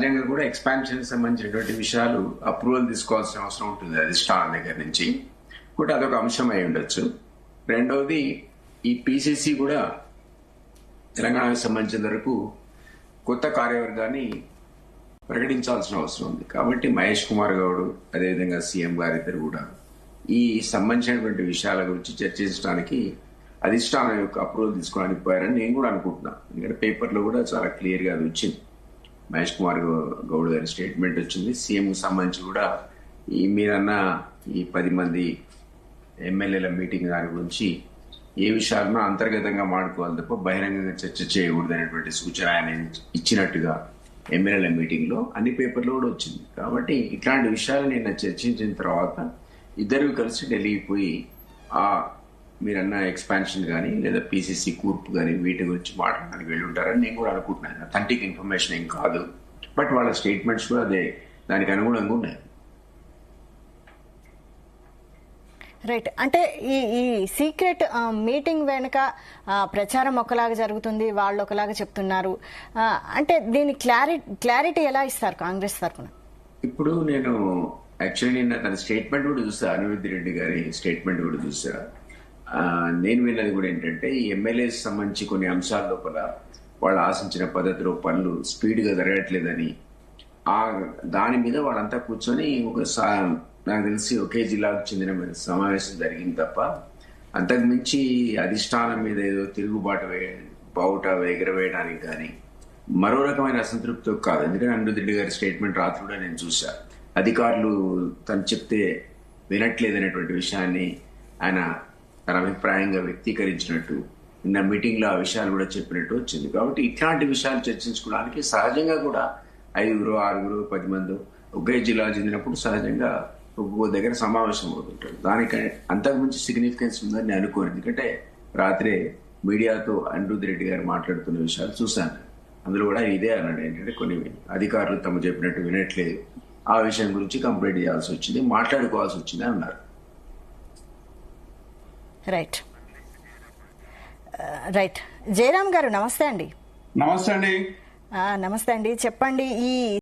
సహజంగా కూడా ఎక్స్పాన్షన్ సంబంధించినటువంటి విషయాలు అప్రూవల్ తీసుకోవాల్సిన అవసరం ఉంటుంది అధిష్టానం దగ్గర నుంచి కూడా, అదొక అంశం అయి ఉండొచ్చు. రెండవది ఈ పిసిసి కూడా తెలంగాణకు సంబంధించిన వరకు కొత్త కార్యవర్గాన్ని ప్రకటించాల్సిన అవసరం ఉంది. కాబట్టి మహేష్ కుమార్ గౌడ్ అదేవిధంగా సీఎం గారిద్దరు కూడా ఈ సంబంధించినటువంటి విషయాల గురించి చర్చించడానికి అధిష్టానం యొక్క అప్రూవల్ తీసుకోవడానికి పోయారని నేను కూడా అనుకుంటున్నాను. ఎందుకంటే పేపర్లో కూడా చాలా క్లియర్గా అది వచ్చింది. మహేష్ కుమార్ గౌడ్ గారి స్టేట్మెంట్ వచ్చింది. సీఎంకు సంబంధించి కూడా ఈ మీరన్న ఈ 10 మంది ఎమ్మెల్యేల మీటింగ్ దాని గురించి ఏ విషయాలను అంతర్గతంగా మాడుకోవాలి తప్ప బహిరంగంగా చర్చ చేయకూడదు అనేటువంటి సూచన ఆయన ఇచ్చినట్టుగా ఎమ్మెల్యేల మీటింగ్ లో అన్ని పేపర్లో కూడా వచ్చింది. కాబట్టి ఇట్లాంటి విషయాలు నిన్న చర్చించిన తర్వాత ఇద్దరు కలిసి ఢిల్లీకి పోయి ఆ మీరన్న ఎక్స్పాన్షన్ కానీ లేదా పిసిసి కూర్పు కానీ వీటి గురించి మాట్లాడడానికి వెళ్ళి ఉంటారని నేను కూడా అనుకుంటున్నాను. అథెంటిక్ ఇన్ఫర్మేషన్ ఏం కాదు, బట్ వాళ్ళ స్టేట్మెంట్స్ కూడా అదే దానికి అనుగుణంగా ఉన్నాయి. రైట్. అంటే ఈ సీక్రెట్ మీటింగ్ వెనుక ప్రచారం ఒకలాగా జరుగుతుంది, వాళ్ళు ఒకలాగా చెప్తున్నారు. అంటే దీని క్లారిటీ ఎలా ఇస్తారు కాంగ్రెస్ తరఫున? ఇప్పుడు నేను యాక్చువల్లీ నిన్న తన స్టేట్మెంట్ కూడా చూసా, అనిరుద్ధ్ రెడ్డి గారి స్టేట్మెంట్ కూడా చూసా. నేను విన్నది కూడా ఏంటంటే ఈ ఎమ్మెల్యేస్ సంబంధించి కొన్ని అంశాల లోపల వాళ్ళు ఆశించిన పద్ధతిలో పనులు స్పీడ్గా జరగట్లేదని, దాని మీద వాళ్ళంతా కూర్చొని నాకు తెలిసి ఒకే జిల్లాకు చెందిన సమావేశం జరిగింది తప్ప అంతకు మించి అధిష్టానం మీద ఏదో తిరుగుబాటు బావుట ఎగరవేయడానికి కానీ మరో రకమైన అసంతృప్తి కాదు. ఎందుకంటే అనిరుద్ధ్ రెడ్డి గారి స్టేట్మెంట్ రాత్రి కూడా నేను చూసా. అధికారులు తను చెప్తే వినట్లేదనేటువంటి విషయాన్ని ఆయన తన అభిప్రాయంగా వ్యక్తీకరించినట్టు నిన్న మీటింగ్ లో ఆ విషయాలు కూడా చెప్పినట్టు వచ్చింది. కాబట్టి ఇట్లాంటి విషయాలు చర్చించుకోవడానికి సహజంగా కూడా 5, 6, 10 మంది ఒకే జిల్లా చెందినప్పుడు సహజంగా ఒక్కో దగ్గర సమావేశం అవుతుంటారు. దానికి అంతకుమించి సిగ్నిఫికెన్స్ ఉందని నేను అనుకోను. ఎందుకంటే రాత్రే మీడియాతో అనిరుద్ధ్ రెడ్డి గారు మాట్లాడుతున్న విషయాలు చూశాను. అందులో కూడా ఇదే అన్నాడు, ఏంటంటే కొన్ని అధికారులు తమ చెప్పినట్టు వినట్లేదు, ఆ విషయం గురించి కంప్లైంట్ చేయాల్సి వచ్చింది, మాట్లాడుకోవాల్సి వచ్చింది అన్నారు. Right right. జయరామ్ గారు నమస్తే అండి. నమస్తే అండి. నమస్తే అండి. చెప్పండి, ఈ